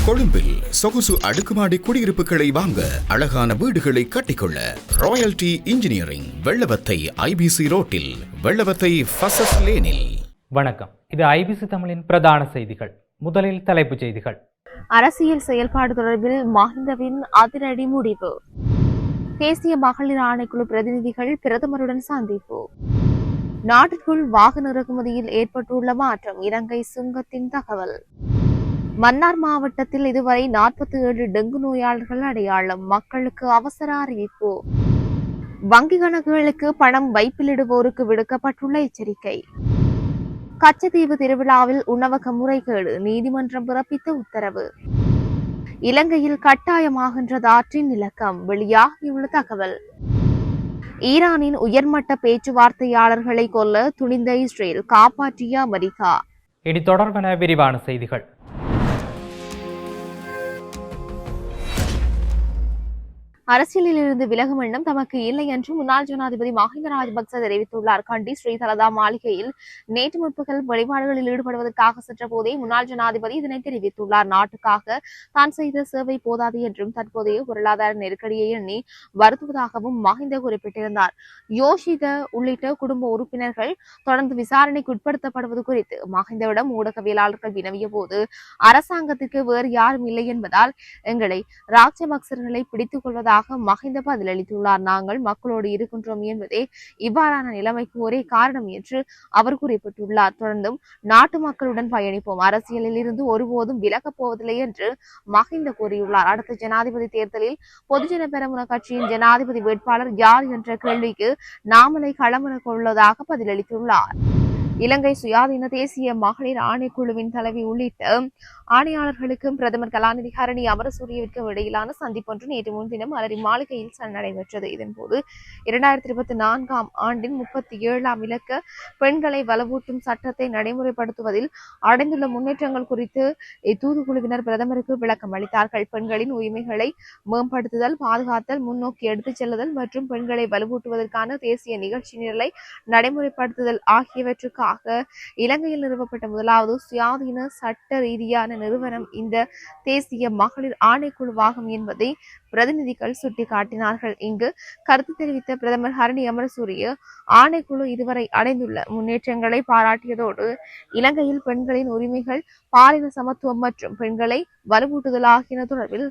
கொழும்பில் சொகுசு அடுக்குமாடி குடியிருப்புகளை வாங்க, அழகான வீடுகளை கட்டிக்கொள்ள ராயல்டி இன்ஜினியரிங், வெள்ளவத்தை ஐபிசி ரோட்டில், வெள்ளவத்தை ஃபசஸ் லேனில். வணக்கம், இது ஐபிசி தமிழின் பிரதான செய்திகள். முதலில் தலைப்புச் செய்திகள். அரசியல் செயல்பாடு தொடர்பில் மஹிந்தவின் அதிரடி முடிவு. தேசிய மகளிர் ஆணைக்குழு பிரதிநிதிகள் பிரதமருடன் சந்திப்பு. நாட்டிற்குள் வாகன இறக்குமதியில் ஏற்பட்டுள்ள மாற்றம், இலங்கை சுங்கத்தின் தகவல். மன்னார் மாவட்டத்தில் இதுவரை 47 டெங்கு நோயாளர்கள் அடையாளம், மக்களுக்கு அவசர அறிவிப்பு. வங்கி கணக்குகளுக்கு பணம் வைப்பிலிடுவோருக்கு விடுக்கப்பட்டுள்ள எச்சரிக்கை. கச்சத்தீவு திருவிழாவில் உணவக முறைகேடு, நீதிமன்றம் பிறப்பித்த உத்தரவு. இலங்கையில் கட்டாயமாகின்றது ஆற்றின் இலக்கம், வெளியாகியுள்ள தகவல். ஈரானின் உயர்மட்ட பேச்சுவார்த்தையாளர்களை கொல்ல துணிந்த இஸ்ரேல், காப்பாற்றிய அமெரிக்கா. இனி தொடர்பான விரிவான செய்திகள். அரசியலில் இருந்து விலகும் எண்ணம் தமக்கு இல்லை என்று முன்னாள் ஜனாதிபதி மஹிந்த ராஜபக்ச தெரிவித்துள்ளார். கண்டி ஸ்ரீ தலதா மாளிகையில் நேற்று முற்பகல் வழிபாடுகளில் ஈடுபடுவதற்காக சென்ற போதே முன்னாள் ஜனாதிபதி இதனை தெரிவித்துள்ளார். நாட்டுக்காக தான் செய்த சேவை போதாது என்றும் தற்போதைய பொருளாதார நெருக்கடியை எண்ணி வருத்துவதாகவும் மஹிந்த குறிப்பிட்டிருந்தார். யோஷித உள்ளிட்ட குடும்ப உறுப்பினர்கள் தொடர்ந்து விசாரணைக்கு உட்படுத்தப்படுவது குறித்து மஹிந்தவிடம் ஊடகவியலாளர்கள் வினவிய போது, அரசாங்கத்திற்கு வேறு யாரும் இல்லை என்பதால் எங்களை ராஜபக்சர்களை பிடித்துக் கொள்வதாக மஹிந்த பதிலளித்துள்ளார். நாங்கள் மக்களோடு இருக்கின்றோம் என்பதே இவ்வாறான நிலைமைக்கு ஒரே காரணம் என்று அவர் குறிப்பிட்டுள்ளார். தொடர்ந்தும் நாட்டு மக்களுடன் பயணிப்போம், அரசியலில் இருந்து ஒருபோதும் விலகப் போவதில்லை என்று மஹிந்த கூறியுள்ளார். அடுத்த ஜனாதிபதி தேர்தலில் பொதுஜன பெரமுன கட்சியின் ஜனாதிபதி வேட்பாளர் யார் என்ற கேள்விக்கு நாமலை களமிறக்க உள்ளதாக பதிலளித்துள்ளார். இலங்கை சுயாதீன தேசிய மகளிர் ஆணைக்குழுவின் தலைவி உள்ளிட்ட ஆணையாளர்களுக்கும் பிரதமர் கலாநிதி ஹரணி அமரசூரியவிற்கும் இடையிலான சந்திப்பொன்று நேற்று முன்தினம் அலரி மாளிகையில் நடைபெற்றது. இதன்போது 2024 ஆண்டின் 37ஆம் இலக்க பெண்களை வலுவூட்டும் சட்டத்தை நடைமுறைப்படுத்துவதில் அடைந்துள்ள முன்னேற்றங்கள் குறித்து இத்தூதுக்குழுவினர் பிரதமருக்கு விளக்கம் அளித்தார்கள். பெண்களின் உரிமைகளை மேம்படுத்துதல், பாதுகாத்தல், முன்னோக்கி எடுத்துச் செல்லுதல் மற்றும் பெண்களை வலுவூட்டுவதற்கான தேசிய நிகழ்ச்சி நிரலை நடைமுறைப்படுத்துதல் ஆகியவற்றுக்காக இலங்கையில் நிறுவப்பட்ட முதலாவது சுயாதீன சட்ட ரீதியான நிறுவனம் இந்த தேசிய மகளிர் ஆணைக்குழுவாகும் என்பதை பிரதிநிதிகள் சுட்டிக்காட்டினார்கள். இங்கு கருத்து தெரிவித்த பிரதமர் ஹரணி அமரசூரிய ஆணைக்குழு இதுவரை அடைந்துள்ள முன்னேற்றங்களை பாராட்டியதோடு இலங்கையில் பெண்களின் உரிமைகள், பாலின சமத்துவம் மற்றும் பெண்களை வலுவூட்டுதல் ஆகியன தொடர்பில்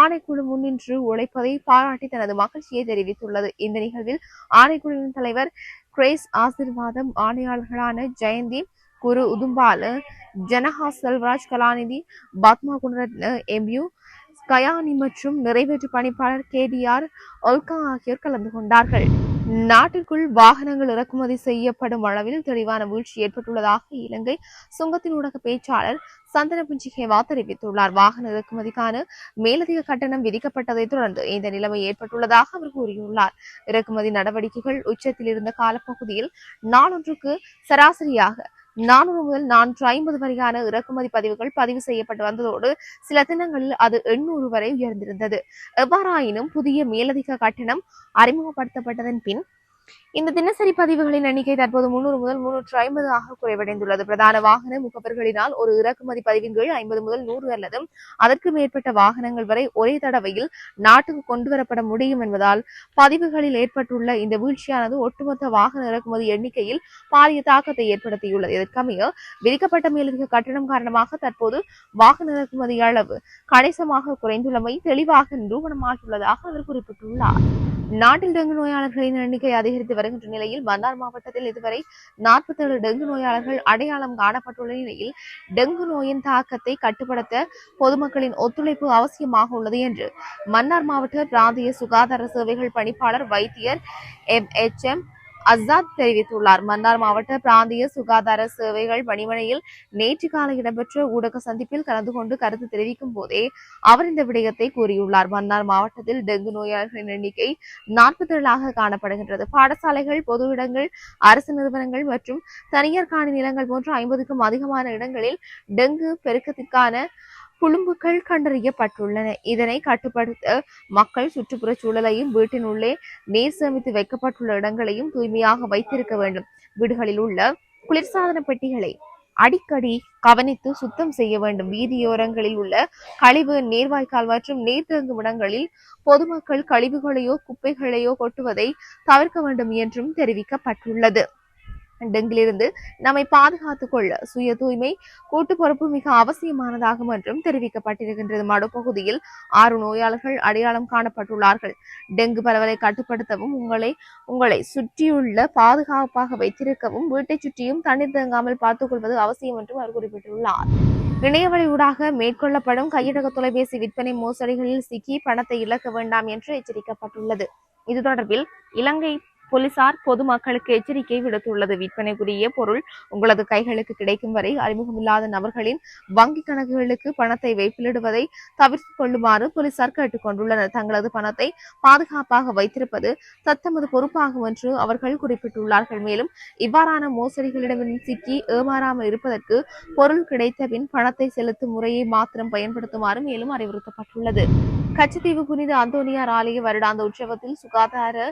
ஆணைக்குழு முன்னின்று உழைப்பதை பாராட்டி தனது மகிழ்ச்சியை தெரிவித்துள்ளது. இந்த நிகழ்வில் ஆணைக்குழுவின் தலைவர் கிரேஸ் ஆசிர்வாதம், ஆணையாளர்களான ஜெயந்தி, குரு உதும்பால, ஜனஹா செல்வராஜ், கலாநிதி பத்மா குணரத்ன, எம்யூ கயானி மற்றும் நிறைவேற்று பணிப்பாளர் KDR ஒல்கா ஆகியோர் கலந்து கொண்டார்கள். நாட்டிற்குள் வாகனங்கள் இறக்குமதி செய்யப்படும் அளவில் தெளிவான வீழ்ச்சி ஏற்பட்டுள்ளதாக இலங்கை சுங்கத்தின் ஊடக பேச்சாளர் சந்தன புஞ்சிகேவா தெரிவித்துள்ளார். வாகன இறக்குமதிக்கான மேலதிக கட்டணம் விதிக்கப்பட்டதை தொடர்ந்து இந்த நிலைமை ஏற்பட்டுள்ளதாக அவர் கூறியுள்ளார். இறக்குமதி நடவடிக்கைகள் உச்சத்தில் இருந்த காலப்பகுதியில் நாளொன்றுக்கு சராசரியாக 400 முதல் 450 வரையான இறக்குமதி பதிவுகள் பதிவு செய்யப்பட்டு வந்ததோடு சில தினங்களில் அது 800 வரை உயர்ந்திருந்தது. எவ்வாறாயினும் புதிய மேலதிக கட்டணம் அறிமுகப்படுத்தப்பட்டதன் பின் இந்த தினசரி பதிவுகளின் எண்ணிக்கை தற்போது 300 முதல் 350 ஆக குறைவடைந்துள்ளது. பிரதான வாகன முகவர்களினால் ஒரு இறக்குமதி பதிவின் கீழ் 50 முதல் 100 அல்லது அதற்கு மேற்பட்ட வாகனங்கள் வரை ஒரே தடவையில் நாட்டுக்கு கொண்டுவரப்பட முடியும் என்பதால் பதிவுகளில் ஏற்பட்டுள்ள இந்த வீழ்ச்சியானது ஒட்டுமொத்த வாகன இறக்குமதி எண்ணிக்கையில் பாரிய தாக்கத்தை ஏற்படுத்தியுள்ளது. இதற்கமைய விதிக்கப்பட்ட மேலதிக கட்டணம் காரணமாக தற்போது வாகன இறக்குமதி அளவு கணிசமாக குறைந்துள்ளமை தெளிவாக நிரூபணமாகியுள்ளதாக அவர் குறிப்பிட்டுள்ளார். நாட்டில் டெங்கு நோயாளர்களின் எண்ணிக்கை அதிகரித்து வருகின்ற நிலையில் மன்னார் மாவட்டத்தில் இதுவரை 47 டெங்கு நோயாளர்கள் அடையாளம் காணப்பட்டுள்ள நிலையில் டெங்கு நோயின் தாக்கத்தை கட்டுப்படுத்த பொதுமக்களின் ஒத்துழைப்பு அவசியமாக உள்ளது என்று மன்னார் மாவட்ட பிராந்திய சுகாதார சேவைகள் பணிப்பாளர் வைத்தியர் MHM அசாத் தெரிவித்துள்ளார். மன்னார் மாவட்ட பிராந்திய சுகாதார சேவைகள் பணிமனையில் நேற்று காலை இடம்பெற்ற ஊடக சந்திப்பில் கலந்து கொண்டு கருத்து தெரிவிக்கும் போதே அவர் இந்த விடயத்தை கூறியுள்ளார். மன்னார் மாவட்டத்தில் டெங்கு நோயாளர்களின் எண்ணிக்கை 47 காணப்படுகின்றது. பாடசாலைகள், பொது இடங்கள், அரசு நிறுவனங்கள் மற்றும் தனியார் காணி நிலங்கள் போன்ற 50க்கும் அதிகமான இடங்களில் டெங்கு பெருக்கத்திற்கான புழும்புகள் கண்டறியப்பட்டுள்ளன. இதனை கட்டுப்படுத்த மக்கள் சுற்றுப்புற சூழலையும் வீட்டின் உள்ளே நீர் சேமித்து வைக்கப்பட்டுள்ள இடங்களையும் தூய்மையாக வைத்திருக்க வேண்டும். வீடுகளில் உள்ள குளிர்சாதன பெட்டிகளை அடிக்கடி கவனித்து சுத்தம் செய்ய வேண்டும். வீதியோரங்களில் உள்ள கழிவு நீர்வாய்க்கால் மற்றும் நீர்த்தேங்கும் இடங்களில் பொதுமக்கள் கழிவுகளையோ குப்பைகளையோ கொட்டுவதை தவிர்க்க வேண்டும் என்றும் தெரிவிக்கப்பட்டுள்ளது. டெங்கிலிருந்து நம்மை பாதுகாத்துக் கொள்ள சுய தூய்மை கூட்டு பொறுப்பு மிக அவசியமானதாகும் என்றும் தெரிவிக்கப்பட்டிருக்கின்றது. மடுப்பகுதியில் 6 நோயாளர்கள் அடையாளம் காணப்பட்டுள்ளார்கள். டெங்கு பரவலை கட்டுப்படுத்தவும் உங்களை சுற்றியுள்ள பாதுகாப்பாக வைத்திருக்கவும் வீட்டை சுற்றியும் தண்ணீர் தேங்காமல் பார்த்துக் கொள்வது அவசியம் என்றும் அவர் குறிப்பிட்டுள்ளார். இணையவழி ஊடாக மேற்கொள்ளப்படும் கையடக்க தொலைபேசி விற்பனை மோசடிகளில் சிக்கி பணத்தை இழக்க வேண்டாம் என்று எச்சரிக்கப்பட்டுள்ளது. இது தொடர்பில் இலங்கை போலீசார் பொதுமக்களுக்கு எச்சரிக்கை விடுத்துள்ளது. விற்பனைக்குரிய பொருள் உங்களது கைகளுக்கு கிடைக்கும் வரை அறிமுகமில்லாத நபர்களின் வங்கி கணக்குகளுக்கு பணத்தை வைப்பிலிடுவதை தவிர்த்துக் கொள்ளுமாறு போலீசார் கேட்டுக் கொண்டுள்ளனர். தங்களது பணத்தை பாதுகாப்பாக வைத்திருப்பது தத்தமது பொறுப்பாகும் என்று அவர்கள் குறிப்பிட்டுள்ளார்கள். மேலும் இவ்வாறான மோசடிகளிடமிருந்து சிக்கி ஏமாறாமல் இருப்பதற்கு பொருள் கிடைத்த பின் பணத்தை செலுத்தும் முறையை மாத்திரம் பயன்படுத்துமாறு மேலும் அறிவுறுத்தப்பட்டுள்ளது. கச்சத்தீவு புனித அந்தோனியார் ஆலய வருடாந்த உற்சவத்தில் சுகாதார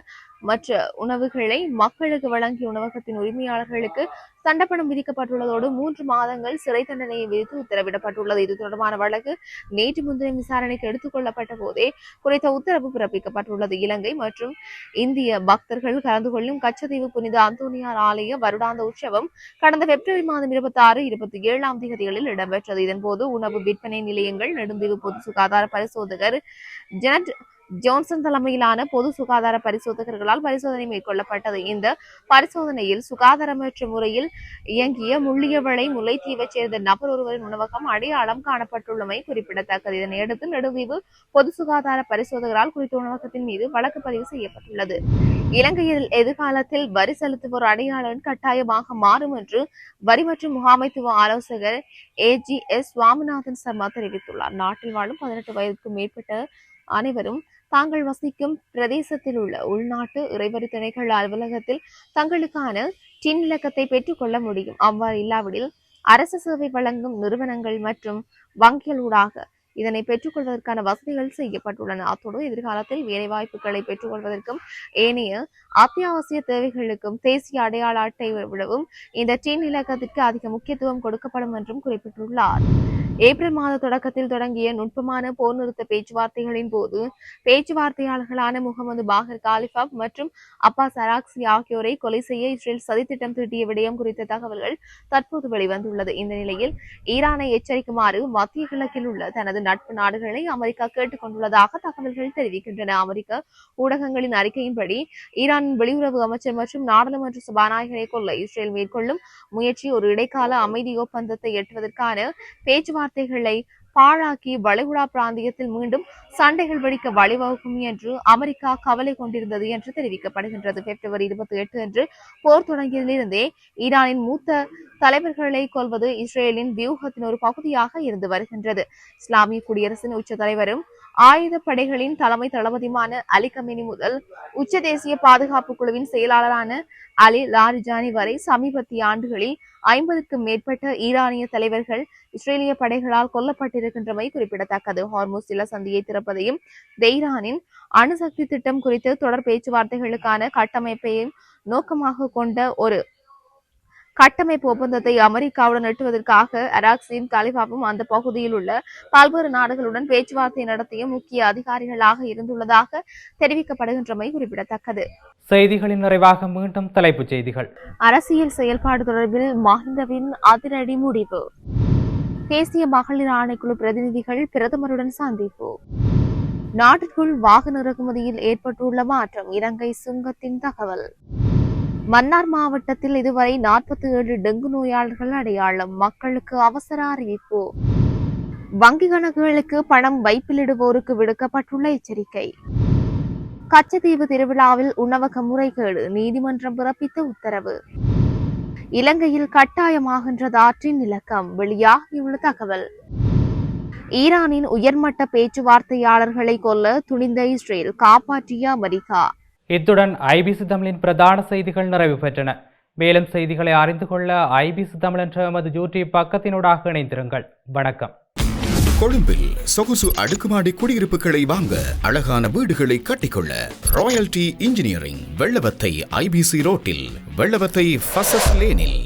மற்ற உணவுகளை மக்களுக்கு வழங்கிய உணவகத்தின் உரிமையாளர்களுக்கு தண்டப்பணம் விதிக்கப்பட்டுள்ளதோடு 3 மாதங்கள் சிறை தண்டனையை விதித்து உத்தரவிடப்பட்டுள்ளது. இது தொடர்பான வழக்கு நேற்று முன்தினம் விசாரணைக்கு எடுத்துக் கொள்ளப்பட்ட போதே குறித்த உத்தரவு பிறப்பிக்கப்பட்டுள்ளது. இலங்கை மற்றும் இந்திய பக்தர்கள் கலந்து கொள்ளும் கச்சத்தீவு புனித அந்தோனியார் ஆலய வருடாந்த உற்சவம் கடந்த பிப்ரவரி மாதம் 26, 27ஆம் தேதிகளில் இடம்பெற்றது. இதன்போது உணவு விற்பனை நிலையங்கள், நெடுந்தீவு பொது சுகாதார பரிசோதகர் ஜெனட் ஜோன்சன் தலைமையிலான பொது சுகாதார பரிசோதகர்களால் பரிசோதனை மேற்கொள்ளப்பட்டது. இந்த பரிசோதனையில் சுகாதாரமற்ற முறையில் இயங்கிய முள்ளியவளை முல்லைத்தீவைச் சேர்ந்த நபர் ஒருவரின் உணவகம் அடையாளம் காணப்பட்டுள்ளமை குறிப்பிடத்தக்கது. இதனையடுத்து நெடுந்தீவு பொது சுகாதார பரிசோதகரால் குறித்த உணவகத்தின் மீது வழக்கு பதிவு செய்யப்பட்டுள்ளது. இலங்கையில் எதிர்காலத்தில் வரி செலுத்துவோர் அடையாளம் கட்டாயமாக மாறும் என்று வரி மற்றும் முகாமைத்துவ ஆலோசகர் AGS சுவாமிநாதன் சர்மா தெரிவித்துள்ளார். நாட்டில் வாழும் 18 வயதுக்கும் மேற்பட்ட அனைவரும் தாங்கள் வசிக்கும் பிரதேசத்தில் உள்ள உள்நாட்டு இறைவரி திணைக்கள அலுவலகத்தில் தங்களுக்கான டின் இலக்கத்தை பெற்றுக் கொள்ள முடியும். அவ்வாறு இல்லாவிடில் அரசு சேவை வழங்கும் நிறுவனங்கள் மற்றும் வங்கிகளூடாக இதனை பெற்றுக்கொள்வதற்கான வசதிகள் செய்யப்பட்டுள்ளன. அத்தோடு எதிர்காலத்தில் வேலைவாய்ப்புகளை பெற்றுக்கொள்வதற்கும் ஏனைய அத்தியாவசிய தேவைகளுக்கும் தேசிய அடையாள அட்டை விடவும் இந்த டின் இலக்கத்திற்கு அதிக முக்கியத்துவம் கொடுக்கப்படும் என்றும் குறிப்பிட்டுள்ளார். ஏப்ரல் மாத தொடக்கத்தில் தொடங்கிய நுட்பமான போர் நிறுத்த பேச்சுவார்த்தைகளின் போது பேச்சுவார்த்தையாளர்களான முகமது பாகர் காலிஃபாப் மற்றும் அப்பாஸ் அராக்சி ஆகியோரை கொலை செய்ய இஸ்ரேல் சதித்திட்டம் தீட்டிய விடயம் குறித்த தகவல்கள் தற்போது வெளிவந்துள்ளது. இந்த நிலையில் ஈரானை எச்சரிக்குமாறு மத்திய கிழக்கில் உள்ள தனது நட்பு நாடுகளை அமெரிக்கா கேட்டுக் கொண்டுள்ளதாக தகவல்கள் தெரிவிக்கின்றன. அமெரிக்க ஊடகங்களின் அறிக்கையின்படி ஈரானின் வெளியுறவு அமைச்சர் மற்றும் நாடாளுமன்ற சபாநாயகரை கொல்ல இஸ்ரேல் மேற்கொள்ளும் முயற்சி ஒரு இடைக்கால அமைதி ஒப்பந்தத்தை எட்டுவதற்கான பேச்சுவார்த்தைகளை பாழாக்கி வளைகுடா பிராந்தியத்தில் மீண்டும் சண்டைகள் வெடிக்க வழிவகுக்கும் என்று அமெரிக்கா கவலை கொண்டிருந்தது என்று தெரிவிக்கப்படுகின்றது. பிப்ரவரி 28 அன்று போர் தொடங்கியதிலிருந்தே ஈரானின் மூத்த தலைவர்களை கொல்வது இஸ்ரேலின் வியூகத்தின் ஒரு பகுதியாக இருந்து வருகின்றது. இஸ்லாமிய குடியரசின் உச்ச தலைவரும் ஆயுத படைகளின் தலைமை தளபதியுமான அலி கமேனி முதல் உச்ச தேசிய பாதுகாப்பு குழுவின் செயலாளரான அலி லாரிஜானி வரை சமீபத்திய ஆண்டுகளில் 50க்கும் மேற்பட்ட ஈரானிய தலைவர்கள் இஸ்ரேலிய படைகளால் கொல்லப்பட்டிருக்கின்றமை குறிப்பிடத்தக்கது. ஹார்முஸ் ஜலசந்தியை திறப்பதையும் தெஹ்ரானின் அணுசக்தி திட்டம் குறித்து தொடர் பேச்சுவார்த்தைகளுக்கான கட்டமைப்பையும் நோக்கமாக கொண்ட ஒரு கட்டமைப்பு ஒப்பந்தத்தை அமெரிக்காவுடன் எட்டுவதற்காக அராக்சியும் காலிஃபாவும் அந்த பகுதியில் உள்ள பல்வேறு நாடுகளுடன் பேச்சுவார்த்தை நடத்திய முக்கிய அதிகாரிகளாக இருந்துள்ளதாக தெரிவிக்கப்படுகின்றமை குறிப்பிடத்தக்கது. செய்திகளின் நிறைவாக மீண்டும் தலைப்புச் செய்திகள். அரசியல் செயல்பாடு தொடர்பில் மஹிந்தவின் அதிரடி முடிவு. தேசிய மகளிர் ஆணைக்குழு பிரதிநிதிகள் பிரதமருடன் சந்திப்பு. நாட்டிற்குள் வாகன இறக்குமதியில் ஏற்பட்டுள்ள மாற்றம் இலங்கை சுங்கத்தின் தகவல். மன்னார் மாவட்டத்தில் இதுவரை 47 டெங்கு நோயாளர்கள் அடையாளம். மக்களுக்கு அவசர அறிவிப்பு. வங்கி கணக்குகளுக்கு பணம் வைப்பிலிடுவோருக்கு விடுக்கப்பட்டுள்ள எச்சரிக்கை. கச்சத்தீவு திருவிழாவில் உணவக முறைகேடு, நீதிமன்றம் பிறப்பித்த உத்தரவு. இலங்கையில் கட்டாயமாகின்றது ஆற்றின் இலக்கம், வெளியாகியுள்ள தகவல். ஈரானின் உயர்மட்ட பேச்சுவார்த்தையாளர்களை கொல்ல துணிந்த இஸ்ரேல், காப்பாற்றிய அமெரிக்கா. இத்துடன் ஐபிசி தமிழின் பிரதான செய்திகள் நிறைவு பெற்றன. மேலும் செய்திகளை அறிந்து கொள்ள ஐபிசி தமிழ் என்ற எமது யூடியூப் பக்கத்தினூடாக இணைந்திருங்கள். வணக்கம். கொழும்பில் சொகுசு அடுக்குமாடி குடியிருப்புகளை வாங்க, அழகான வீடுகளை கட்டிக்கொள்ள ராயல்டி இன்ஜினியரிங், வெள்ளவத்தை IBC ரோட்டில், வெள்ளவத்தை ஃபசஸ் லேனில்.